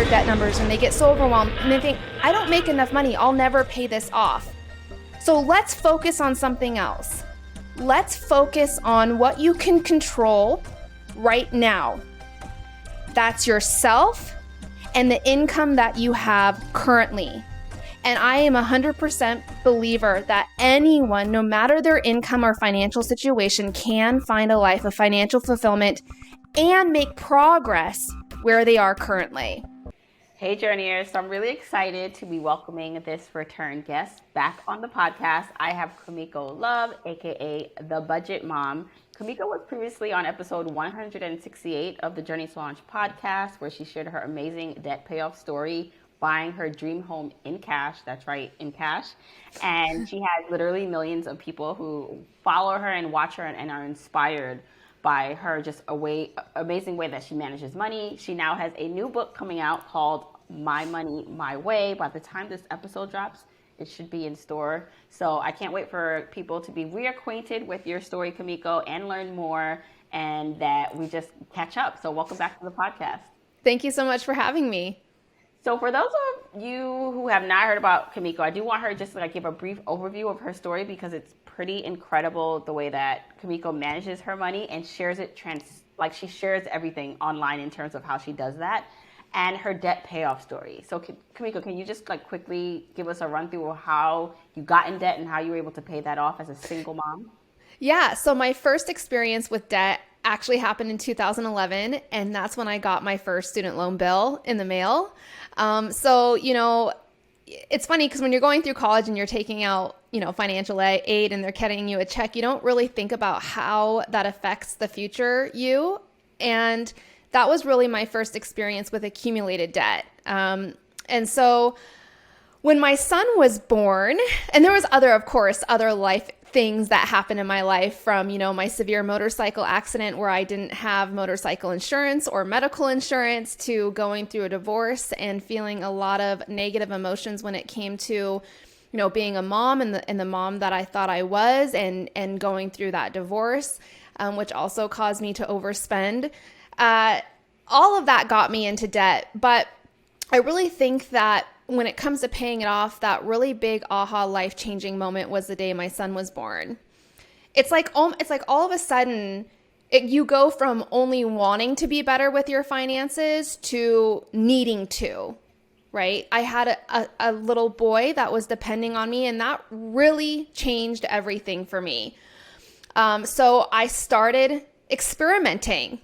their debt numbers and they get so overwhelmed and they think, I don't make enough money, I'll never pay this off. So let's focus on something else. Let's focus on what you can control right now. That's yourself and the income that you have currently. And I am 100% believer that anyone, no matter their income or financial situation, can find a life of financial fulfillment and make progress where they are currently. Hey Journeyers, so I'm really excited to be welcoming this return guest back on the podcast. I have Kumiko Love, aka the Budget Mom. Kamiko was previously on episode 168 of the Journey to Launch podcast, where she shared her amazing debt payoff story, buying her dream home in cash. That's right, in cash. And she has literally millions of people who follow her and watch her and are inspired by her just amazing way that she manages money. She now has a new book coming out called My Money, My Way. By the time this episode drops, it should be in store. So I can't wait for people to be reacquainted with your story, Kamiko, and learn more, and that we just catch up. So welcome back to the podcast. Thank you so much for having me. So for those of you who have not heard about Kamiko, I do want her just to give a brief overview of her story, because it's pretty incredible the way that Kamiko manages her money and shares it she shares everything online in terms of how she does that, and her debt payoff story. So Kamiko, can you just quickly give us a run through of how you got in debt and how you were able to pay that off as a single mom? Yeah, so my first experience with debt actually happened in 2011, and that's when I got my first student loan bill in the mail. It's funny because when you're going through college and you're taking out, financial aid and they're cutting you a check, you don't really think about how that affects the future you. And that was really my first experience with accumulated debt. And so when my son was born, and there was other life things that happened in my life, from, my severe motorcycle accident where I didn't have motorcycle insurance or medical insurance, to going through a divorce and feeling a lot of negative emotions when it came to, being a mom and the mom that I thought I was, and going through that divorce, which also caused me to overspend. All of that got me into debt. But I really think that when it comes to paying it off, that really big aha life-changing moment was the day my son was born. It's like all of a sudden you go from only wanting to be better with your finances to needing to, right? I had a little boy that was depending on me, and that really changed everything for me. So I started experimenting.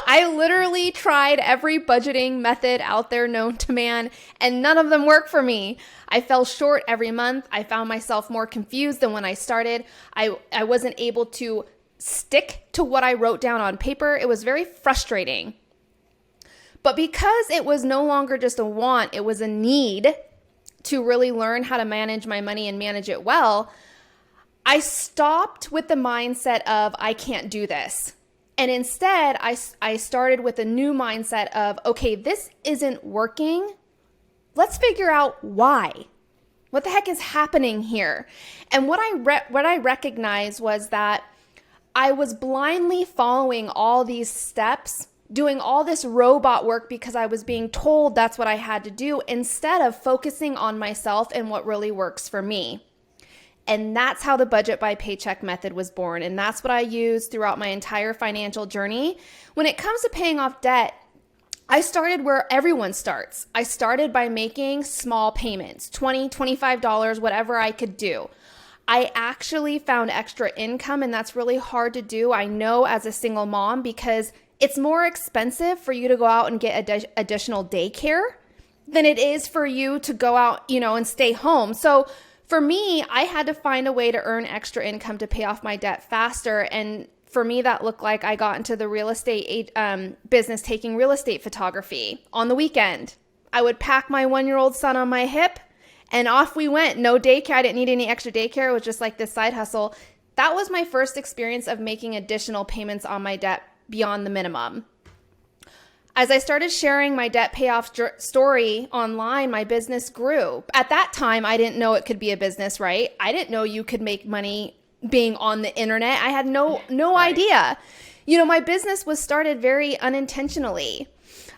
I literally tried every budgeting method out there known to man, and none of them worked for me. I fell short every month. I found myself more confused than when I started. I wasn't able to stick to what I wrote down on paper. It was very frustrating. But because it was no longer just a want, it was a need to really learn how to manage my money and manage it well, I stopped with the mindset of, I can't do this. And instead, I started with a new mindset of, okay, this isn't working. Let's figure out why. What the heck is happening here? And what I recognized was that I was blindly following all these steps, doing all this robot work because I was being told that's what I had to do, instead of focusing on myself and what really works for me. And that's how the Budget by Paycheck Method was born. And that's what I used throughout my entire financial journey. When it comes to paying off debt, I started where everyone starts. I started by making small payments, $20, $25, whatever I could do. I actually found extra income, and that's really hard to do, I know, as a single mom, because it's more expensive for you to go out and get additional daycare than it is for you to go out, and stay home. So for me, I had to find a way to earn extra income to pay off my debt faster. And for me, that looked like I got into the real estate business, taking real estate photography on the weekend. I would pack my 1-year-old son on my hip, and off we went. No daycare. I didn't need any extra daycare. It was just like this side hustle. That was my first experience of making additional payments on my debt beyond the minimum. As I started sharing my debt payoff story online, my business grew. At that time, I didn't know it could be a business, right? I didn't know you could make money being on the internet. I had no idea. My business was started very unintentionally.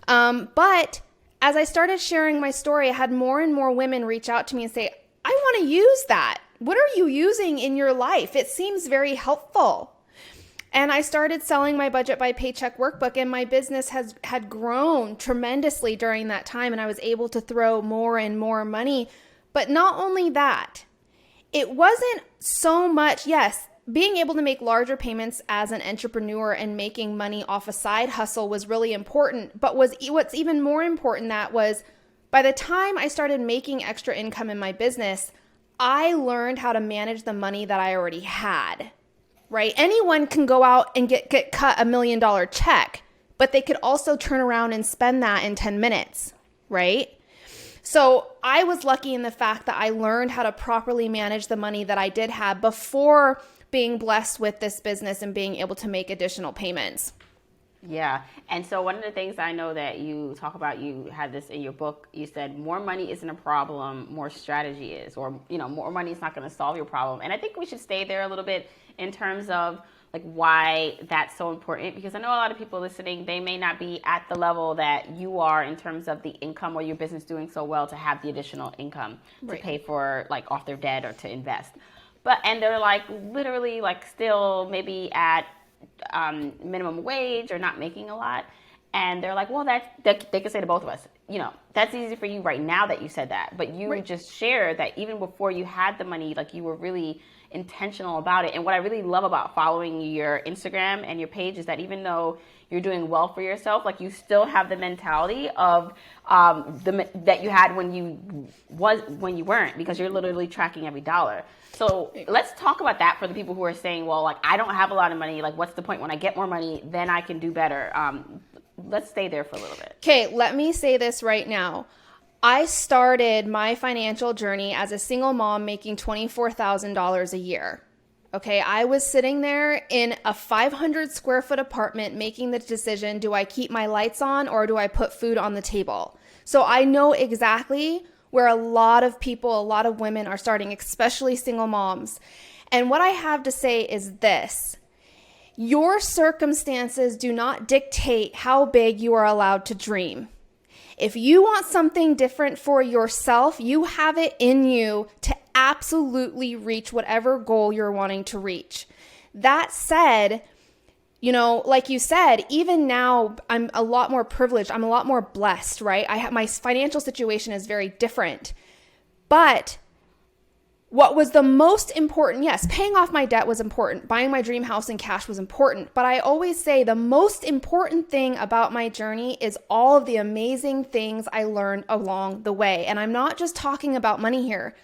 But as I started sharing my story, I had more and more women reach out to me and say, I want to use that. What are you using in your life? It seems very helpful. And I started selling my Budget by Paycheck workbook, and my business had grown tremendously during that time, and I was able to throw more and more money. But not only that, it wasn't so much, yes, being able to make larger payments as an entrepreneur and making money off a side hustle was really important. But what's even more important that was by the time I started making extra income in my business, I learned how to manage the money that I already had. Right? Anyone can go out and get cut $1 million check, but they could also turn around and spend that in 10 minutes, right? So I was lucky in the fact that I learned how to properly manage the money that I did have before being blessed with this business and being able to make additional payments. Yeah. And so one of the things I know that you talk about, you had this in your book, you said more money isn't a problem, more strategy is, or, more money is not going to solve your problem. And I think we should stay there a little bit in terms of like why that's so important, because I know a lot of people listening, they may not be at the level that you are in terms of the income or your business doing so well to have the additional income to pay for like off their debt or to invest. And they're like literally like still maybe at minimum wage or not making a lot. And they're like, well, they could say to both of us, that's easy for you right now that you said that. But you just shared that even before you had the money, like you were really intentional about it. And what I really love about following your Instagram and your page is that even though you're doing well for yourself, like you still have the mentality of that you had when you weren't, because you're literally tracking every dollar. So let's talk about that for the people who are saying, well, like I don't have a lot of money. Like what's the point? When I get more money, then I can do better. Let's stay there for a little bit. Okay, let me say this right now. I started my financial journey as a single mom making $24,000 a year. Okay, I was sitting there in a 500 square foot apartment making the decision, do I keep my lights on or do I put food on the table? So I know exactly where a lot of people, a lot of women are starting, especially single moms. And what I have to say is this: your circumstances do not dictate how big you are allowed to dream. If you want something different for yourself, you have it in you to absolutely reach whatever goal you're wanting to reach. That said, like you said, even now I'm a lot more privileged. I'm a lot more blessed, right? My financial situation is very different. But what was the most important? Yes, paying off my debt was important. Buying my dream house in cash was important. But I always say the most important thing about my journey is all of the amazing things I learned along the way. And I'm not just talking about money here.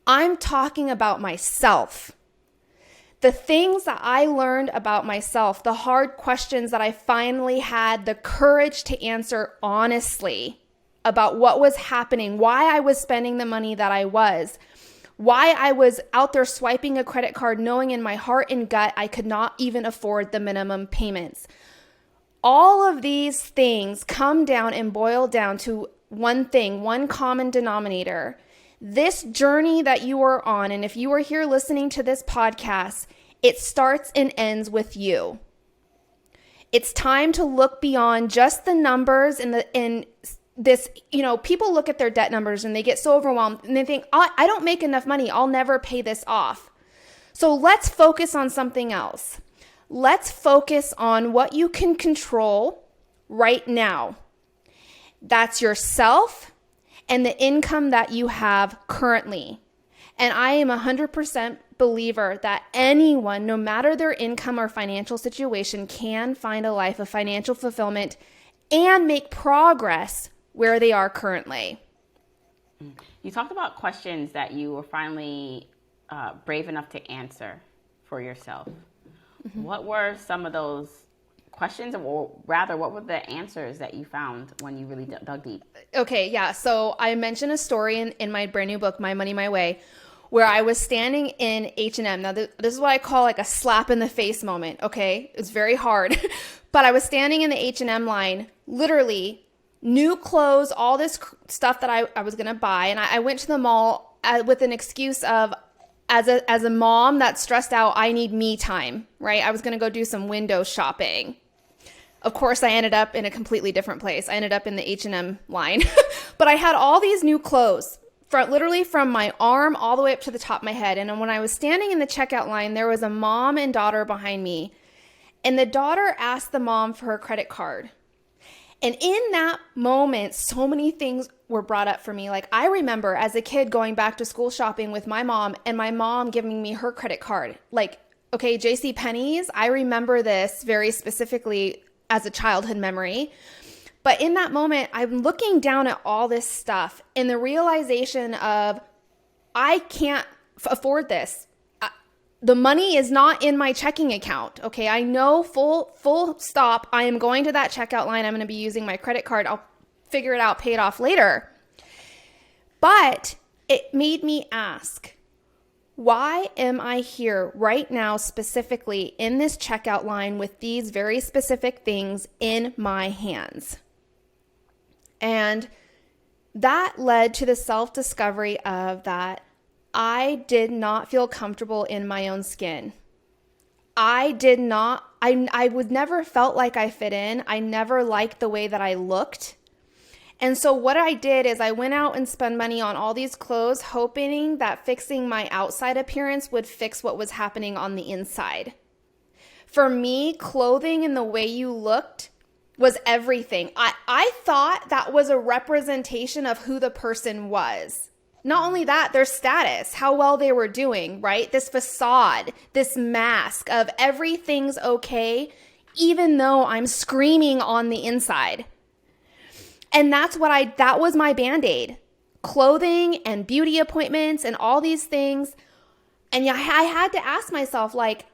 I'm talking about myself. The things that I learned about myself, the hard questions that I finally had the courage to answer honestly about what was happening, why I was spending the money that I was, why I was out there swiping a credit card knowing in my heart and gut I could not even afford the minimum payments. All of these things come down and boil down to one thing, one common denominator. This journey that you are on, and if you are here listening to this podcast, it starts and ends with you. It's time to look beyond just the numbers and this, people look at their debt numbers and they get so overwhelmed and they think, I don't make enough money. I'll never pay this off. So let's focus on something else. Let's focus on what you can control right now. That's yourself and the income that you have currently. And I am 100% believer that anyone, no matter their income or financial situation, can find a life of financial fulfillment and make progress where they are currently. You talked about questions that you were finally brave enough to answer for yourself. Mm-hmm. What were some of those questions, or rather, what were the answers that you found when you really dug deep? Okay, yeah. So I mentioned a story in my brand new book, My Money, My Way, where I was standing in H&M. Now, this is what I call like a slap in the face moment, okay? It's very hard. But I was standing in the H&M line, literally new clothes, all this stuff that I was going to buy. And I went to the mall with an excuse of, as a mom that's stressed out, I need me time, right? I was going to go do some window shopping. Of course, I ended up in a completely different place. I ended up in the H&M line. But I had all these new clothes, literally from my arm all the way up to the top of my head. And when I was standing in the checkout line, there was a mom and daughter behind me. And the daughter asked the mom for her credit card. And in that moment, so many things were brought up for me. Like, I remember as a kid going back to school shopping with my mom and my mom giving me her credit card. Like, okay, J.C. Penney's, I remember this very specifically as a childhood memory. But in that moment, I'm looking down at all this stuff and the realization of, I can't afford this. The money is not in my checking account. Okay, I know full stop. I am going to that checkout line. I'm going to be using my credit card. I'll figure it out, pay it off later. But it made me ask, why am I here right now, specifically in this checkout line with these very specific things in my hands? And that led to the self-discovery of that I did not feel comfortable in my own skin. I would never felt like I fit in. I never liked the way that I looked. And so what I did is I went out and spent money on all these clothes, hoping that fixing my outside appearance would fix what was happening on the inside. For me, clothing and the way you looked was everything. I thought that was a representation of who the person was. Not only that, their status, how well they were doing, right? This facade, this mask of everything's okay, even though I'm screaming on the inside. And that was my Band-Aid. Clothing and beauty appointments and all these things. And I had to ask myself, like,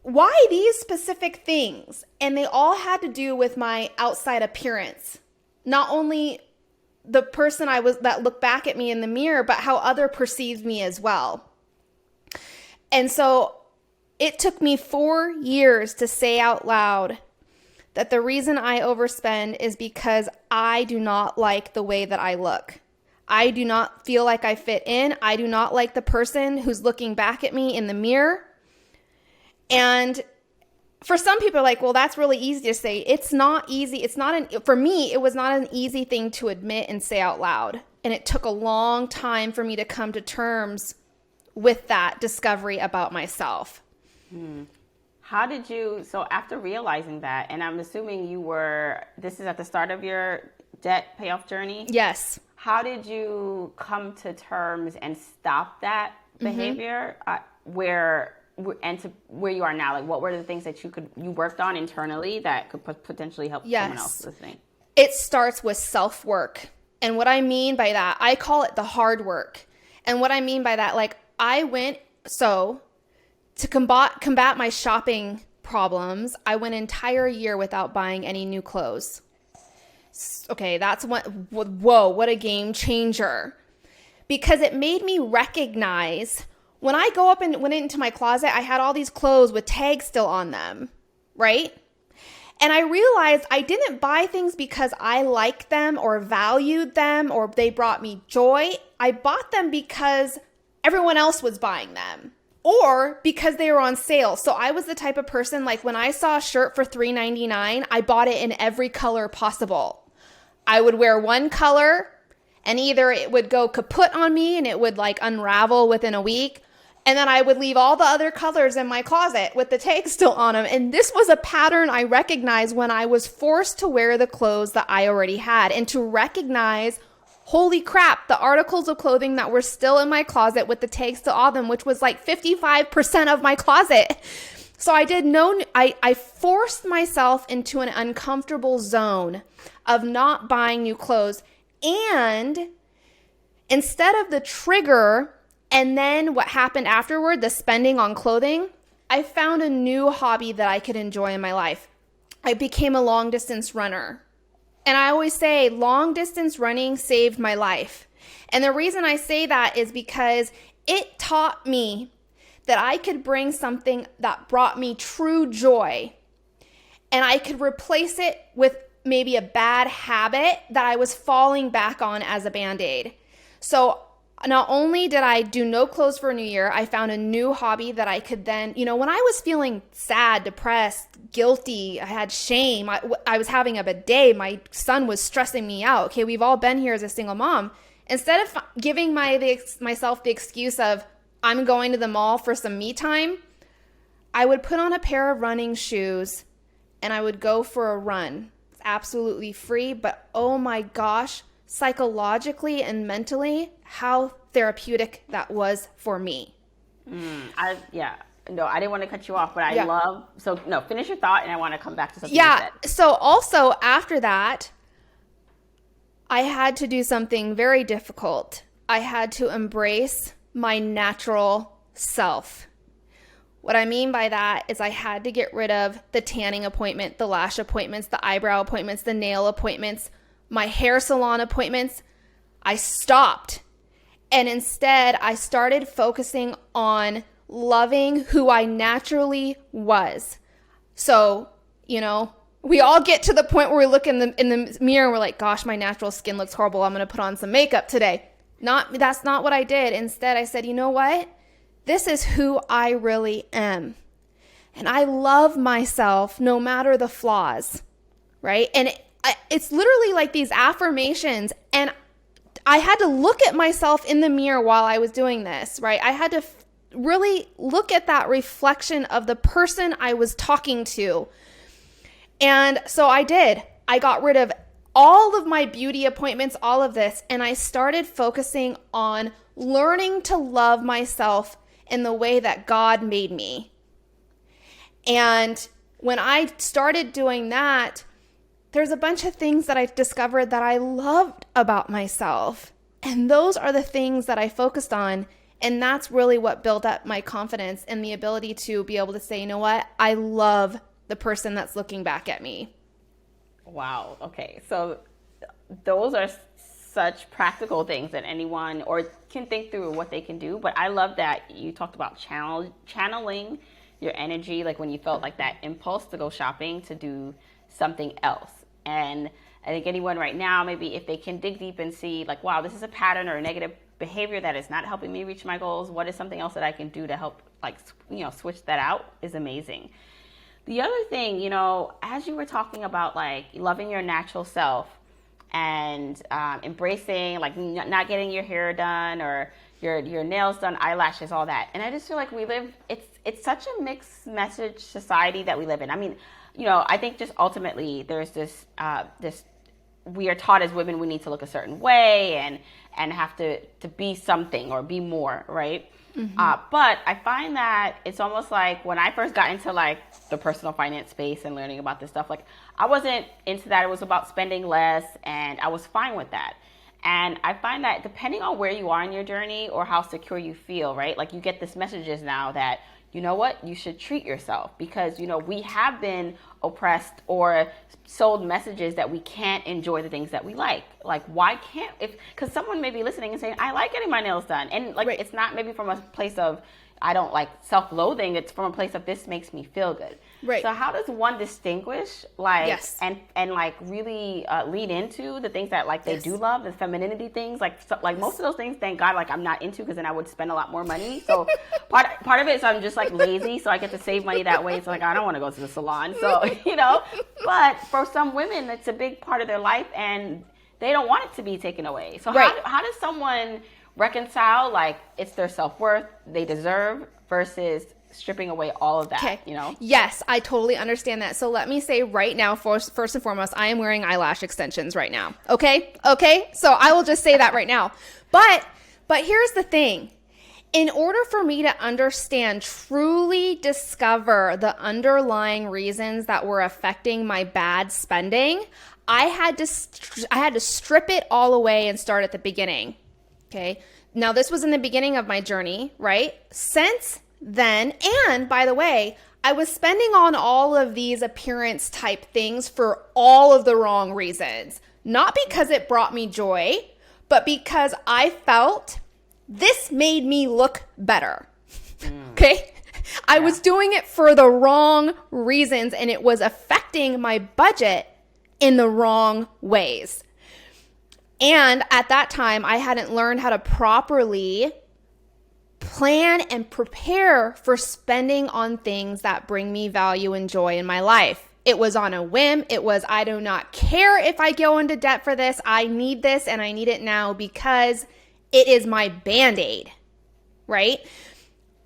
why these specific things? And they all had to do with my outside appearance. Not only the person that looked back at me in the mirror, but how other perceived me as well. And so it took me 4 years to say out loud that the reason I overspend is because I do not like the way that I look. I do not feel like I fit in. I do not like the person who's looking back at me in the mirror. And for some people, like, well, that's really easy to say. It's not easy. For me, it was not an easy thing to admit and say out loud. And it took a long time for me to come to terms with that discovery about myself. How did you, so after realizing that, and I'm assuming this is at the start of your debt payoff journey? Yes. How did you come to terms and stop that behavior where you are now? Like, what were the things that you worked on internally that could potentially help someone else listening? It starts with self-work. And what I mean by that, I call it the hard work. And what I mean by that, like, to combat my shopping problems, I went an entire year without buying any new clothes. Okay, that's what a game changer. Because it made me recognize when I go up and went into my closet, I had all these clothes with tags still on them, right? And I realized I didn't buy things because I liked them or valued them or they brought me joy. I bought them because everyone else was buying them or because they were on sale. So I was the type of person, like, when I saw a shirt for $3.99, I bought it in every color possible. I would wear one color and either it would go kaput on me and it would, like, unravel within a week. And then I would leave all the other colors in my closet with the tags still on them. And this was a pattern I recognized when I was forced to wear the clothes that I already had and to recognize, holy crap, the articles of clothing that were still in my closet with the tags still on them, which was like 55% of my closet. So I forced myself into an uncomfortable zone of not buying new clothes. And instead of the trigger and then what happened afterward, the spending on clothing, I found a new hobby that I could enjoy in my life. I became a long distance runner. And I always say long distance running saved my life. And the reason I say that is because it taught me that I could bring something that brought me true joy and I could replace it with maybe a bad habit that I was falling back on as a Band-Aid. So not only did I do no clothes for a new year, I found a new hobby that I could then, when I was feeling sad, depressed, guilty, I had shame, I was having a bad day, my son was stressing me out. Okay, we've all been here as a single mom. Instead of giving myself the excuse of, I'm going to the mall for some me time, I would put on a pair of running shoes and I would go for a run. It's absolutely free, but oh my gosh, psychologically and mentally, how therapeutic that was for me. I didn't want to cut you off, but finish your thought, and I want to come back to something you said. So also after that, I had to do something very difficult. I had to embrace my natural self. What I mean by that is I had to get rid of the tanning appointment, the lash appointments, the eyebrow appointments, the nail appointments, my hair salon appointments. I stopped. And instead, I started focusing on loving who I naturally was. So, we all get to the point where we look in the mirror and we're like, gosh, my natural skin looks horrible. I'm going to put on some makeup today. That's not what I did. Instead, I said, you know what? This is who I really am. And I love myself no matter the flaws, right? And it's literally like these affirmations. And I had to look at myself in the mirror while I was doing this, right? I had to really look at that reflection of the person I was talking to. And so I did. I got rid of all of my beauty appointments, all of this, and I started focusing on learning to love myself in the way that God made me. And when I started doing that, there's a bunch of things that I discovered that I loved about myself. And those are the things that I focused on. And that's really what built up my confidence and the ability to be able to say, you know what? I love the person that's looking back at me. Wow. Okay. So those are such practical things that anyone can think through what they can do. But I love that you talked about channeling your energy, like when you felt like that impulse to go shopping, to do something else. And I think anyone right now, maybe if they can dig deep and see like, wow, this is a pattern or a negative behavior that is not helping me reach my goals. What is something else that I can do to help, switch that out, is amazing. The other thing, as you were talking about like loving your natural self and embracing like not getting your hair done or your nails done, eyelashes, all that. And I just feel like it's such a mixed message society that we live in. I mean, I think just ultimately there's this we are taught as women we need to look a certain way and have to be something or be more, right? Mm-hmm. But I find that it's almost like when I first got into like the personal finance space and learning about this stuff, like I wasn't into that. It was about spending less, and I was fine with that. And I find that depending on where you are in your journey or how secure you feel, right? Like you get these messages now that, you know what, you should treat yourself because, we have been oppressed or sold messages that we can't enjoy the things that we like. Like, why can't, because someone may be listening and saying, I like getting my nails done. And like, right. It's not maybe from a place of, I don't like self-loathing. It's from a place of this makes me feel good. Right. So how does one distinguish like, yes. and like really lean into the things that like they yes. do love, the femininity things, like most of those things, thank God, like I'm not into because then I would spend a lot more money. So part of it is I'm just like lazy. So I get to save money that way. So like, I don't want to go to the salon. So, but for some women, it's a big part of their life and they don't want it to be taken away. So right. how does someone reconcile like it's their self-worth they deserve versus stripping away all of that? Okay. Yes, I totally understand that. So let me say right now, first and foremost, I am wearing eyelash extensions right now. Okay. So I will just say that right now. But here's the thing. In order for me to understand, truly discover the underlying reasons that were affecting my bad spending, I had to strip it all away and start at the beginning. Okay. Now this was in the beginning of my journey, right? Since then, and by the way, I was spending on all of these appearance type things for all of the wrong reasons. Not because it brought me joy, but because I felt this made me look better. Okay? I was doing it for the wrong reasons and it was affecting my budget in the wrong ways. And at that time, I hadn't learned how to properly plan and prepare for spending on things that bring me value and joy in my life. It was on a whim. It was, I do not care if I go into debt for this. I need this and I need it now because it is my Band-Aid, right?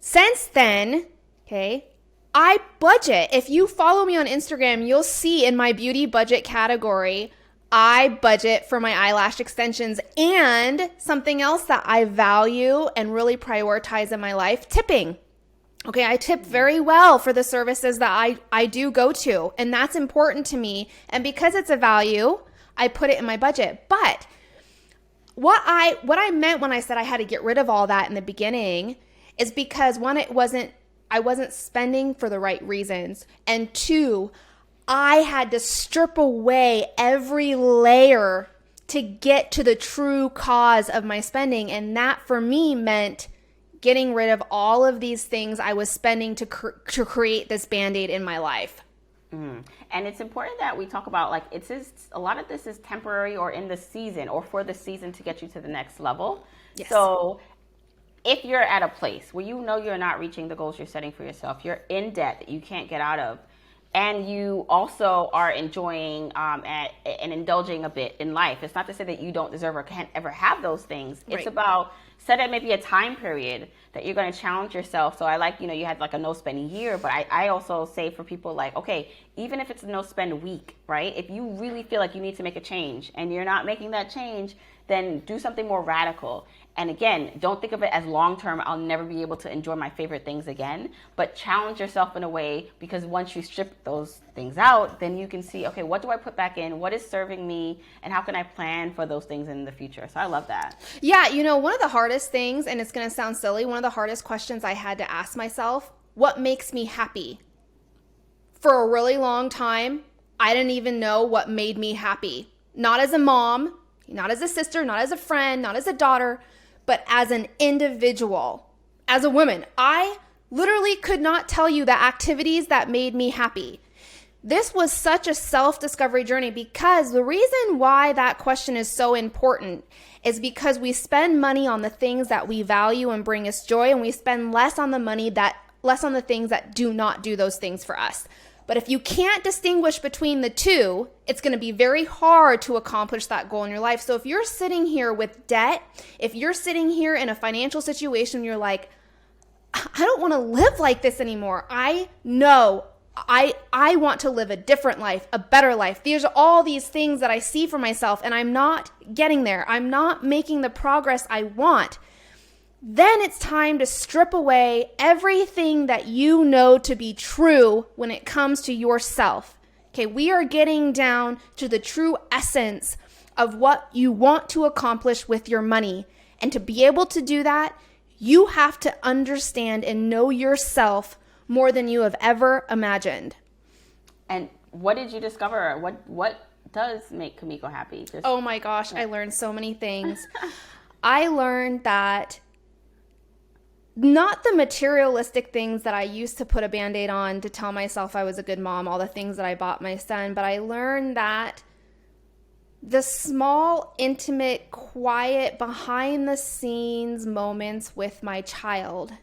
Since then, okay, I budget. If you follow me on Instagram, you'll see in my beauty budget category, I budget for my eyelash extensions and something else that I value and really prioritize in my life, tipping. Okay, I tip very well for the services that I do go to, and that's important to me. And because it's a value, I put it in my budget. But what I meant when I said I had to get rid of all that in the beginning is because one, I wasn't spending for the right reasons, and two, I had to strip away every layer to get to the true cause of my spending. And that for me meant getting rid of all of these things I was spending to create this Band-Aid in my life. And it's important that we talk about, like, a lot of this is temporary or in the season or for the season to get you to the next level. Yes. So if you're at a place where you know you're not reaching the goals you're setting for yourself, you're in debt that you can't get out of, and you also are enjoying and indulging a bit in life. It's not to say that you don't deserve or can't ever have those things. Right. It's about set at maybe a time period that you're going to challenge yourself. So I like, you had like a no spend year, but I also say for people like, okay, even if it's a no spend week, right? If you really feel like you need to make a change and you're not making that change, then do something more radical. And again, don't think of it as long-term, I'll never be able to enjoy my favorite things again, but challenge yourself in a way, because once you strip those things out, then you can see, okay, what do I put back in? What is serving me? And how can I plan for those things in the future? So I love that. Yeah, one of the hardest things, and it's going to sound silly, one of the hardest questions I had to ask myself, what makes me happy? For a really long time, I didn't even know what made me happy. Not as a mom, not as a sister, not as a friend, not as a daughter, but as an individual, as a woman. I literally could not tell you the activities that made me happy. This was such a self-discovery journey, because the reason why that question is so important is because we spend money on the things that we value and bring us joy, and we spend less on the things that do not do those things for us. But if you can't distinguish between the two, it's going to be very hard to accomplish that goal in your life. So if you're sitting here with debt, if you're sitting here in a financial situation, you're like, I don't want to live like this anymore. I know I want to live a different life, a better life. These are all these things that I see for myself, and I'm not getting there. I'm not making the progress I want. Then it's time to strip away everything that you know to be true when it comes to yourself. Okay, we are getting down to the true essence of what you want to accomplish with your money. And to be able to do that, you have to understand and know yourself more than you have ever imagined. And what did you discover? What does make Kamiko happy? Oh my gosh, I learned so many things. I learned that not the materialistic things that I used to put a Band-Aid on to tell myself I was a good mom, all the things that I bought my son, but I learned that the small, intimate, quiet, behind-the-scenes moments with my child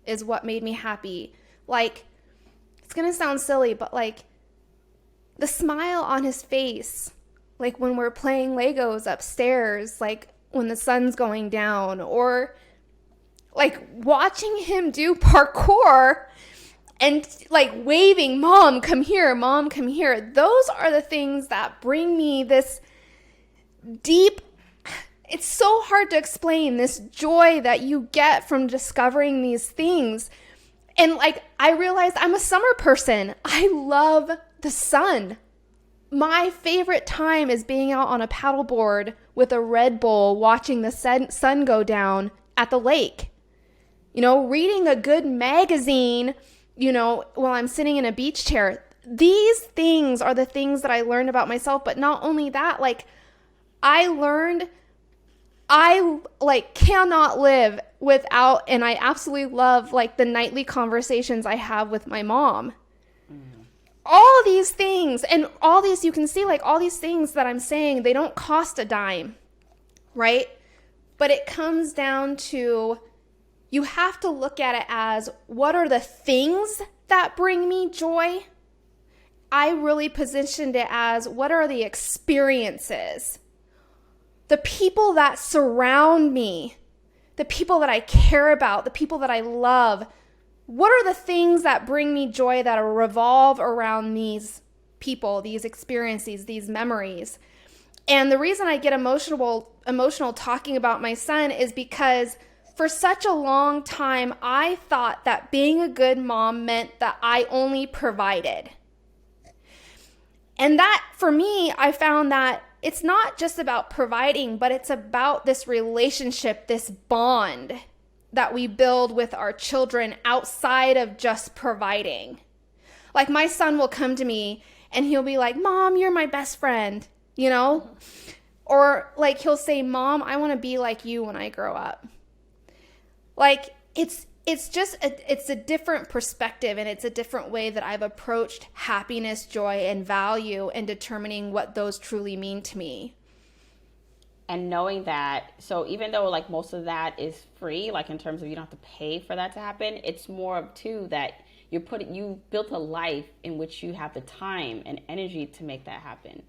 is what made me happy. Like, it's going to sound silly, but like the smile on his face, like when we're playing Legos upstairs, like when the sun's going down, or like watching him do parkour and like waving, Mom, come here, Mom, come here. Those are the things that bring me this deep, it's so hard to explain, this joy that you get from discovering these things. And like, I realized I'm a summer person. I love the sun. My favorite time is being out on a paddleboard with a Red Bull, watching the sun go down at the lake. Reading a good magazine, while I'm sitting in a beach chair. These things are the things that I learned about myself. But not only that, like I learned I cannot live without, and I absolutely love like the nightly conversations I have with my mom. All these things, and all these, you can see like all these things that I'm saying, they don't cost a dime. right? But it comes down to, you have to look at it as, what are the things that bring me joy? I really positioned it as, what are the experiences? The people that surround me, the people that I care about, the people that I love. What are the things that bring me joy that revolve around these people, these experiences, these memories? And the reason I get emotional talking about my son is because for such a long time, I thought that being a good mom meant that I only provided. And that, for me, I found that it's not just about providing, but it's about this relationship, this bond that we build with our children outside of just providing. Like, my son will come to me and he'll be like, Mom, you're my best friend, you know? Or like, he'll say, Mom, I want to be like you when I grow up. Like, it's a different perspective, and it's a different way that I've approached happiness, joy, and value, and determining what those truly mean to me. And knowing that, so even though like most of that is free, like in terms of you don't have to pay for that to happen, it's more of too that you built a life in which you have the time and energy to make that happen.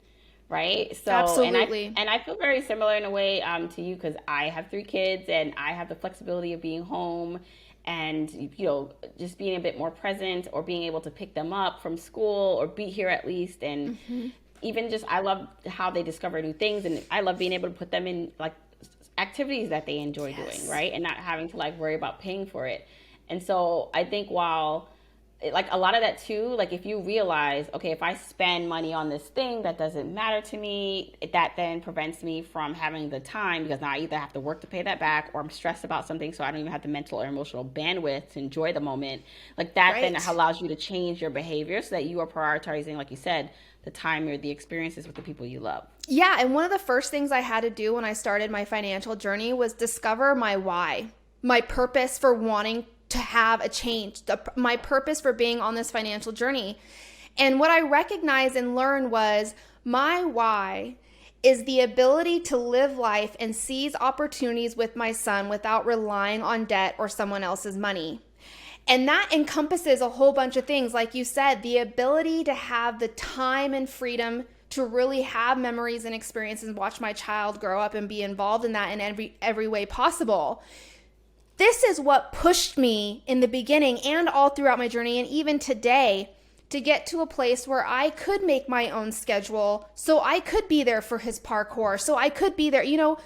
Right. So, absolutely. And I feel very similar in a way to you, because I have 3 kids and I have the flexibility of being home and, you know, just being a bit more present, or being able to pick them up from school or be here at least. And even just, I love how they discover new things, and I love being able to put them in like activities that they enjoy doing. Right. And not having to like worry about paying for it. And so I think while like a lot of that too, like if you realize, okay, if I spend money on this thing that doesn't matter to me, that then prevents me from having the time, because now I either have to work to pay that back, or I'm stressed about something so I don't even have the mental or emotional bandwidth to enjoy the moment. Like that then allows you to change your behavior so that you are prioritizing, like you said, the time or the experiences with the people you love. Yeah, and one of the first things I had to do when I started my financial journey was discover my why, my purpose for wanting to have a change, my purpose for being on this financial journey. And what I recognized and learned was my why is the ability to live life and seize opportunities with my son without relying on debt or someone else's money. And that encompasses a whole bunch of things. Like you said, the ability to have the time and freedom to really have memories and experiences and watch my child grow up and be involved in that in every way possible. This is what pushed me in the beginning and all throughout my journey, and even today, to get to a place where I could make my own schedule, so I could be there for his parkour, so I could be there, you know.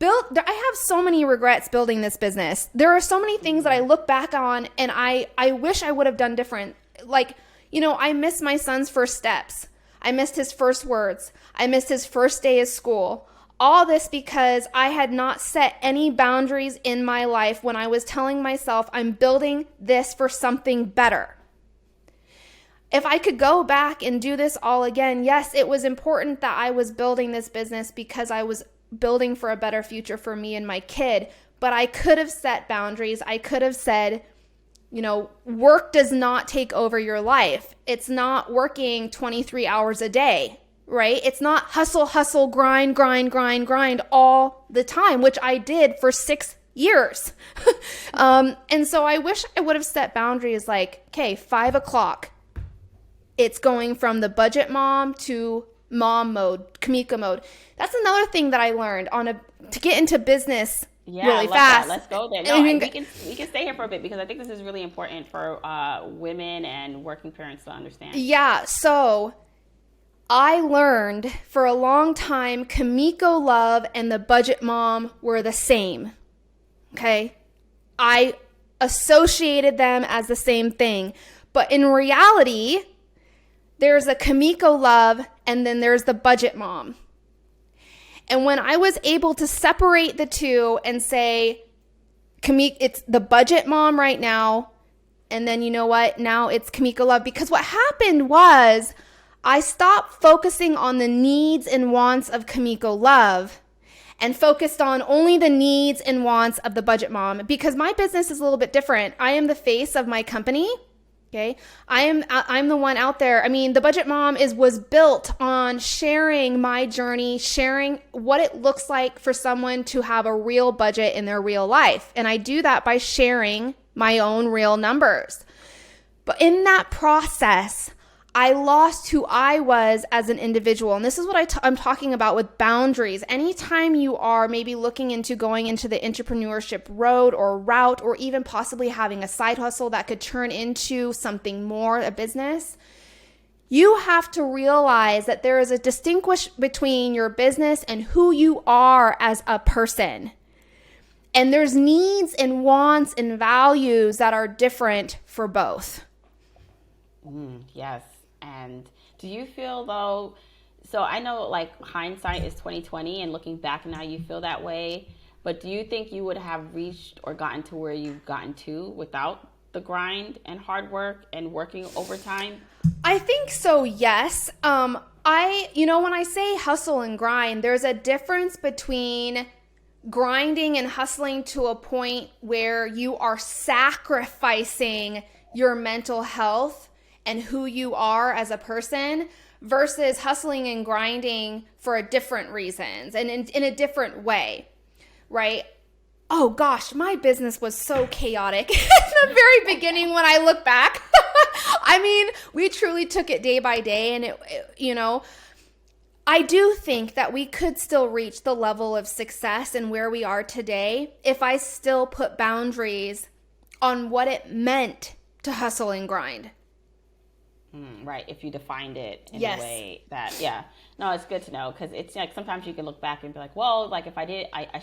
I have so many regrets building this business. There are so many things that I look back on and I wish I would have done different. Like, you know, I missed my son's first steps. I missed his first words. I missed his first day of school. All this because I had not set any boundaries in my life when I was telling myself I'm building this for something better. If I could go back and do this all again, yes, it was important that I was building this business because I was building for a better future for me and my kid. But I could have set boundaries. I could have said, you know, work does not take over your life. It's not working 23 hours a day. Right? It's not hustle, grind all the time, which I did for 6 years. And so I wish I would have set boundaries like, okay, 5 o'clock, it's going from the budget mom to mom mode, Kamiko mode. That's another thing that I learned to get into business really fast. That. Let's go there. No, we can stay here for a bit, because I think this is really important for women and working parents to understand. Yeah. So I learned for a long time Kumiko Love and the Budget Mom were the same. Okay? I associated them as the same thing. But in reality, there's a Kamiko Love and then there's the Budget Mom. And when I was able to separate the two and say, it's the Budget Mom right now, and then you know what? Now it's Kamiko Love. Because what happened was I stopped focusing on the needs and wants of Kamiko Love and focused on only the needs and wants of the Budget Mom, because my business is a little bit different. I am the face of my company, Okay. I'm the one out there. I mean, the Budget Mom was built on sharing my journey, sharing what it looks like for someone to have a real budget in their real life. And I do that by sharing my own real numbers. But in that process, I lost who I was as an individual. And this is what I'm talking about with boundaries. Anytime you are maybe looking into going into the entrepreneurship road or route, or even possibly having a side hustle that could turn into something more, a business, you have to realize that there is a distinction between your business and who you are as a person. And there's needs and wants and values that are different for both. Yes. And do you feel though, so I know like hindsight is 2020 and looking back now you feel that way, but do you think you would have reached or gotten to where you've gotten to without the grind and hard work and working overtime? I think so, yes. When I say hustle and grind, there's a difference between grinding and hustling to a point where you are sacrificing your mental health and who you are as a person versus hustling and grinding for different reasons and in a different way, right? Oh gosh, my business was so chaotic in the very beginning when I look back. I mean, we truly took it day by day, and I do think that we could still reach the level of success and where we are today if I still put boundaries on what it meant to hustle and grind. Right, if you defined it in Yes. a way that, yeah. No, it's good to know, because it's like sometimes you can look back and be like, well, like if I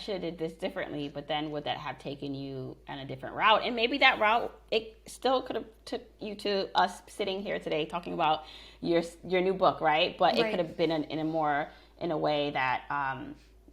should have did this differently, but then would that have taken you on a different route? And maybe that route, it still could have took you to us sitting here today talking about your new book, right? But it could have been in a way that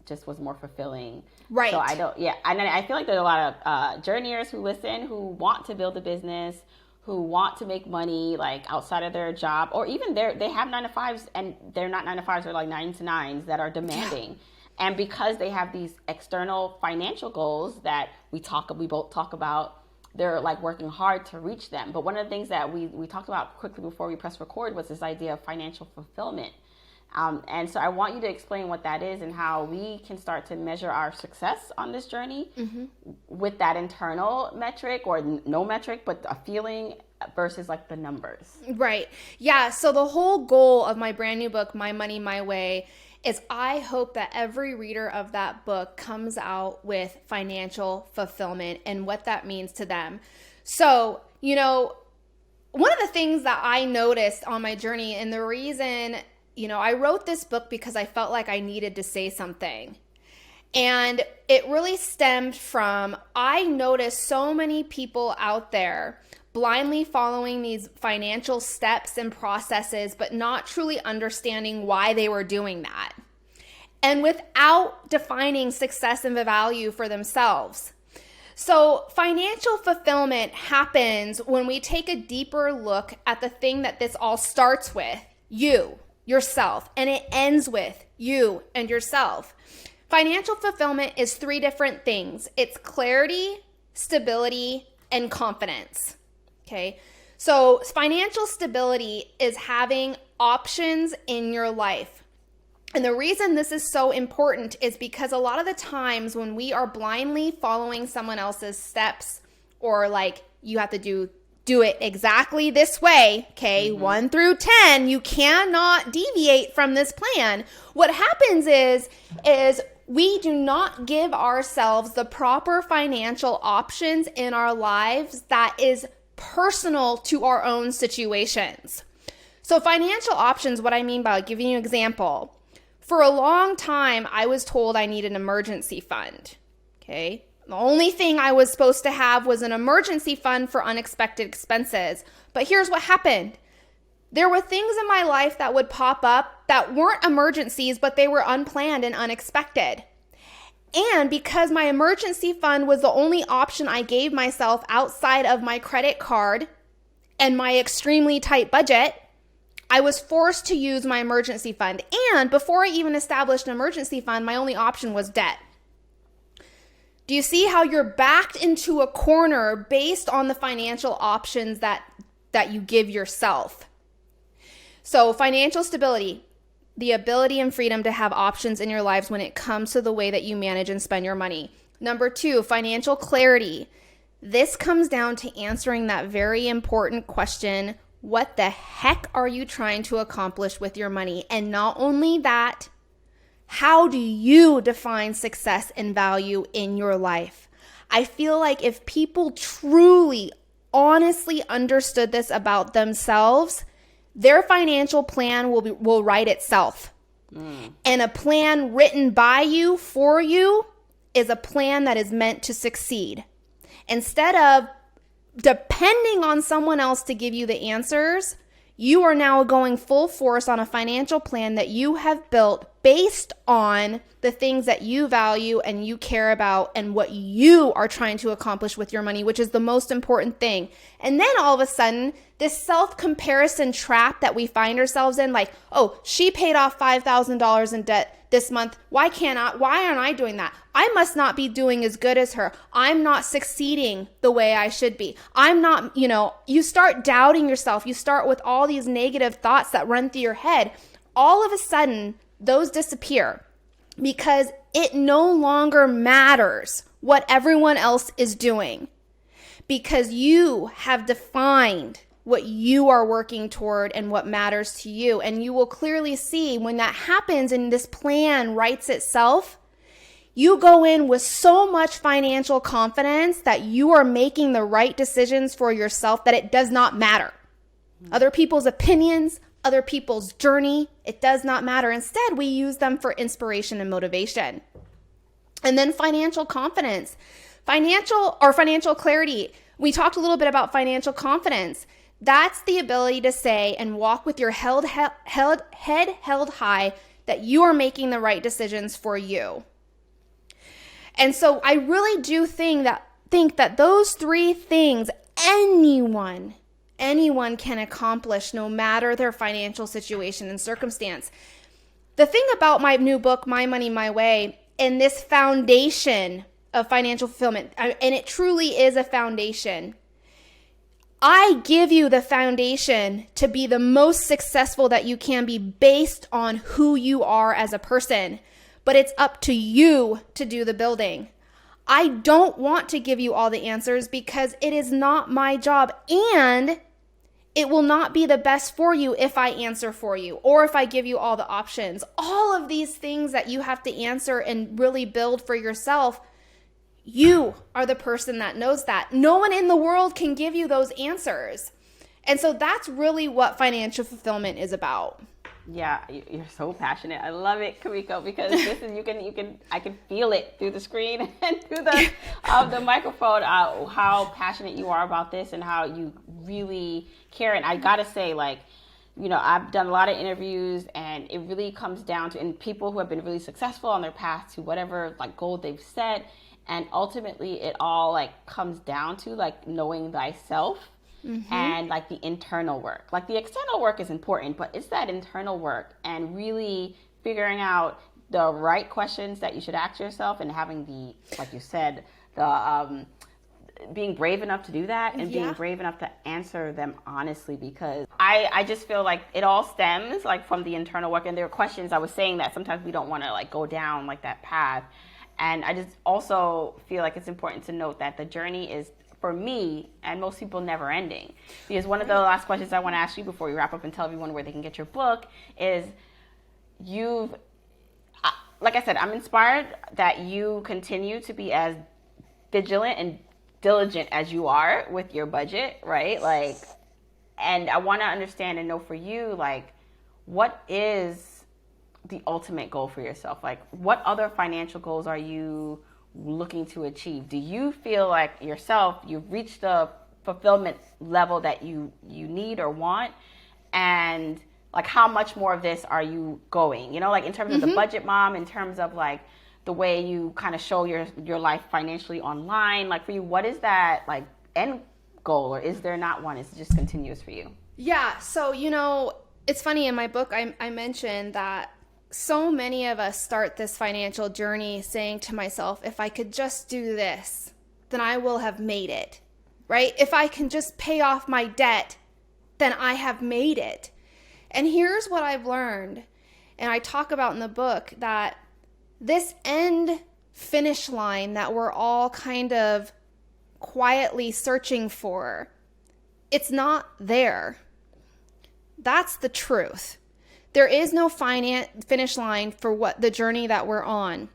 just was more fulfilling. Right. So and then I feel like there's a lot of journeyers who listen who want to build a business, who want to make money like outside of their job, or even they have 9-to-5s and they're not 9-to-5s, they're like 9-to-9s that are demanding. Yeah. And because they have these external financial goals that we both talk about, they're like working hard to reach them. But one of the things that we talked about quickly before we press record was this idea of financial fulfillment. And so I want you to explain what that is and how we can start to measure our success on this journey with that internal metric, or no metric, but a feeling versus like the numbers. Right. Yeah. So the whole goal of my brand new book, My Money, My Way, is I hope that every reader of that book comes out with financial fulfillment and what that means to them. So, one of the things that I noticed on my journey, and the reason I wrote this book because I felt like I needed to say something. And it really stemmed from, I noticed so many people out there blindly following these financial steps and processes, but not truly understanding why they were doing that. And without defining success and value for themselves. So financial fulfillment happens when we take a deeper look at the thing that this all starts with, yourself, and it ends with you and yourself. Financial fulfillment is 3 different things. It's clarity, stability, and confidence. Okay. So financial stability is having options in your life. And the reason this is so important is because a lot of the times when we are blindly following someone else's steps, or like you have to do it exactly this way, okay, 1 through 10, you cannot deviate from this plan. What happens is we do not give ourselves the proper financial options in our lives that is personal to our own situations. So financial options, what I mean by giving you an example, for a long time, I was told I need an emergency fund, okay? The only thing I was supposed to have was an emergency fund for unexpected expenses. But here's what happened. There were things in my life that would pop up that weren't emergencies, but they were unplanned and unexpected. And because my emergency fund was the only option I gave myself outside of my credit card and my extremely tight budget, I was forced to use my emergency fund. And before I even established an emergency fund, my only option was debt. Do you see how you're backed into a corner based on the financial options that that you give yourself. So financial stability, the ability and freedom to have options in your lives when it comes to the way that you manage and spend your money. Number 2, financial clarity. This comes down to answering that very important question, what the heck are you trying to accomplish with your money? And not only that, how do you define success and value in your life? I feel like if people truly, honestly understood this about themselves, their financial plan will write itself. And a plan written by you for you is a plan that is meant to succeed. Instead of depending on someone else to give you the answers, you are now going full force on a financial plan that you have built based on the things that you value and you care about and what you are trying to accomplish with your money, which is the most important thing. And then all of a sudden, this self-comparison trap that we find ourselves in, like, oh, she paid off $5,000 in debt this month. Why aren't I doing that? I must not be doing as good as her. I'm not succeeding the way I should be. I'm not, you start doubting yourself. You start with all these negative thoughts that run through your head. All of a sudden, those disappear because it no longer matters what everyone else is doing because you have defined what you are working toward and what matters to you. And you will clearly see when that happens and this plan writes itself, you go in with so much financial confidence that you are making the right decisions for yourself that it does not matter. Other people's opinions, other people's journey, it does not matter. Instead, we use them for inspiration and motivation. And then financial confidence, financial clarity. We talked a little bit about financial confidence. That's the ability to say and walk with your head held high that you are making the right decisions for you. And so I really do think that those 3 things anyone can accomplish no matter their financial situation and circumstance. The thing about my new book, My Money, My Way, and this foundation of financial fulfillment, and it truly is a foundation, I give you the foundation to be the most successful that you can be based on who you are as a person. But it's up to you to do the building. I don't want to give you all the answers because it is not my job, and it will not be the best for you if I answer for you or if I give you all the options. All of these things that you have to answer and really build for yourself, you are the person that knows that. No one in the world can give you those answers. And so that's really what financial fulfillment is about. Yeah, you're so passionate. I love it, Kamiko, because this is I can feel it through the screen and through the microphone, how passionate you are about this and how you really care. And I gotta say, I've done a lot of interviews, and it really comes down to people who have been really successful on their path to whatever goal they've set, and ultimately it all comes down to knowing thyself. Mm-hmm. And the internal work. The external work is important, but it's that internal work and really figuring out the right questions that you should ask yourself and having being brave enough to do that and being brave enough to answer them honestly, because I just feel like it all stems from the internal work. And there are questions, I was saying that sometimes we don't want to go down that path. And I just also feel like it's important to note that the journey is, for me and most people, never ending. Because one of the last questions I want to ask you before we wrap up and tell everyone where they can get your book is, like I said, I'm inspired that you continue to be as vigilant and diligent as you are with your budget, right? And I want to understand and know for you, what is the ultimate goal for yourself? What other financial goals are you looking to achieve? Do you feel like yourself you've reached the fulfillment level that you need or want? And how much more of this are you going, in terms of the budget mom, in terms of the way you kind of show your life financially online? For you, what is that end goal, or is there not one? Is it just continuous for you? Yeah, so it's funny, in my book I mentioned that so many of us start this financial journey saying to myself, if I could just do this, then I will have made it, right? If I can just pay off my debt, then I have made it. And here's what I've learned, and I talk about in the book, that this end finish line that we're all kind of quietly searching for, it's not there. That's the truth. There is no finish line for what the journey that we're on.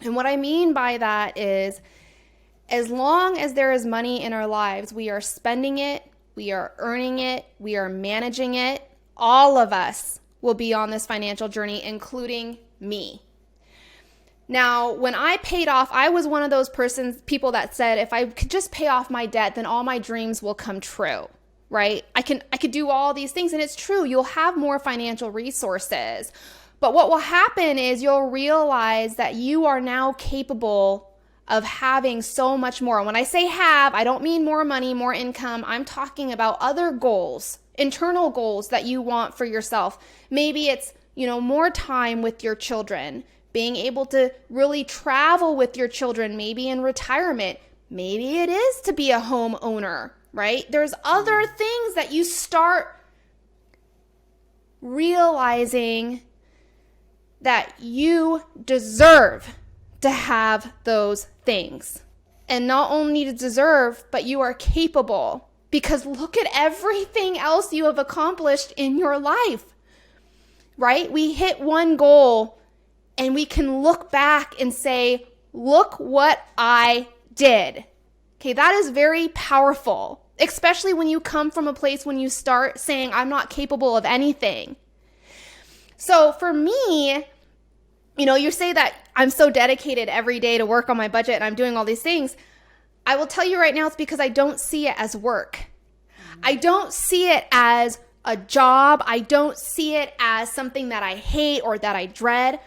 And what I mean by that is, as long as there is money in our lives, we are spending it, we are earning it, we are managing it. All of us will be on this financial journey, including me. Now, when I paid off, I was one of those people that said, if I could just pay off my debt, then all my dreams will come true, right? I could do all these things, and it's true. You'll have more financial resources. But what will happen is you'll realize that you are now capable of having so much more. When I say have, I don't mean more money, more income. I'm talking about other goals, internal goals that you want for yourself. Maybe it's, more time with your children, being able to really travel with your children, maybe in retirement. Maybe it is to be a homeowner, right? There's other things that you start realizing that you deserve to have those things. And not only to deserve, but you are capable. Because look at everything else you have accomplished in your life, right? We hit one goal and we can look back and say, look what I did. Okay, that is very powerful, especially when you come from a place when you start saying, I'm not capable of anything. So for me, you say that I'm so dedicated every day to work on my budget and I'm doing all these things. I will tell you right now, it's because I don't see it as work. I don't see it as a job. I don't see it as something that I hate or that I dread.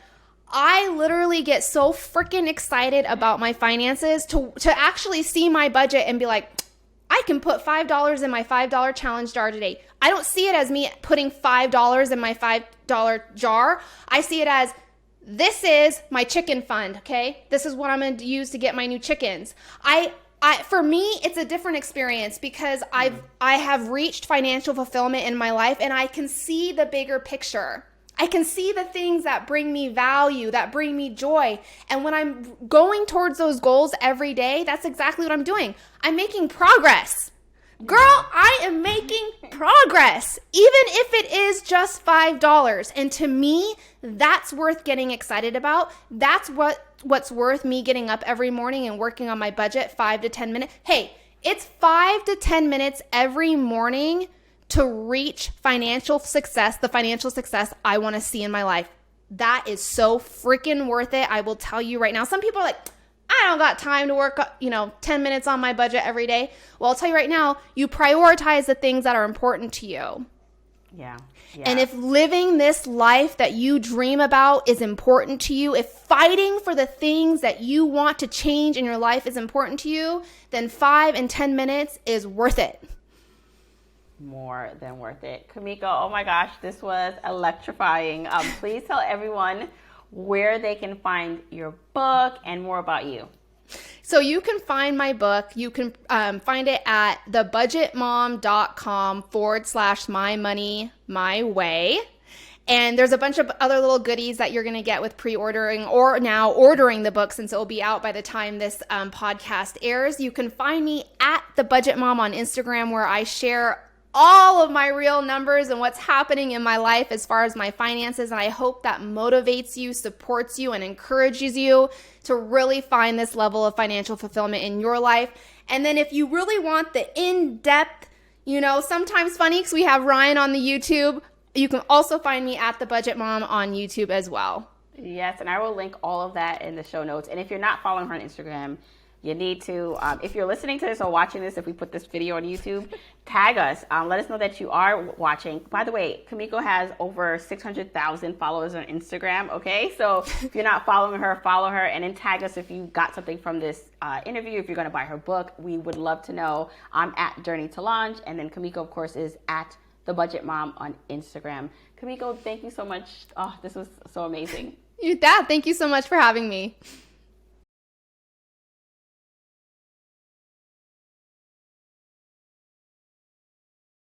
I literally get so freaking excited about my finances to actually see my budget and be like, I can put $5 in my $5 challenge jar today. I don't see it as me putting $5 in my $5 jar. I see it as, this is my chicken fund, okay? This is what I'm going to use to get my new chickens. For me, it's a different experience because I have reached financial fulfillment in my life, and I can see the bigger picture. I can see the things that bring me value, that bring me joy. And when I'm going towards those goals every day, that's exactly what I'm doing. I'm making progress. Girl, I am making progress, even if it is just $5. And to me, that's worth getting excited about. That's what's worth me getting up every morning and working on my budget 5 to 10 minutes. Hey, it's 5 to 10 minutes every morning to reach financial success, the financial success I want to see in my life. That is so freaking worth it. I will tell you right now. Some people are like, I don't got time to work, 10 minutes on my budget every day. Well, I'll tell you right now, you prioritize the things that are important to you. Yeah. And if living this life that you dream about is important to you, if fighting for the things that you want to change in your life is important to you, then 5 and 10 minutes is worth it. More than worth it. Kamiko, oh my gosh, this was electrifying. Please tell everyone where they can find your book and more about you. So you can find my book. You can find it at thebudgetmom.com/my money, my way. And there's a bunch of other little goodies that you're going to get with pre-ordering or now ordering the book, since it will be out by the time this podcast airs. You can find me at The Budget Mom on Instagram, where I share all of my real numbers and what's happening in my life as far as my finances. And I hope that motivates you, supports you, and encourages you to really find this level of financial fulfillment in your life. And then if you really want the in-depth, sometimes funny, because we have Ryan on the YouTube, you can also find me at The Budget Mom on YouTube as well. Yes, and I will link all of that in the show notes. And if you're not following her on Instagram, you need to, if you're listening to this or watching this, if we put this video on YouTube, tag us. Let us know that you are watching. By the way, Kamiko has over 600,000 followers on Instagram, okay? So if you're not following her, follow her, and then tag us if you got something from this interview, if you're going to buy her book. We would love to know. I'm at Journey to Launch, and then Kamiko, of course, is at The Budget Mom on Instagram. Kamiko, thank you so much. Oh, this was so amazing. Thank you so much for having me.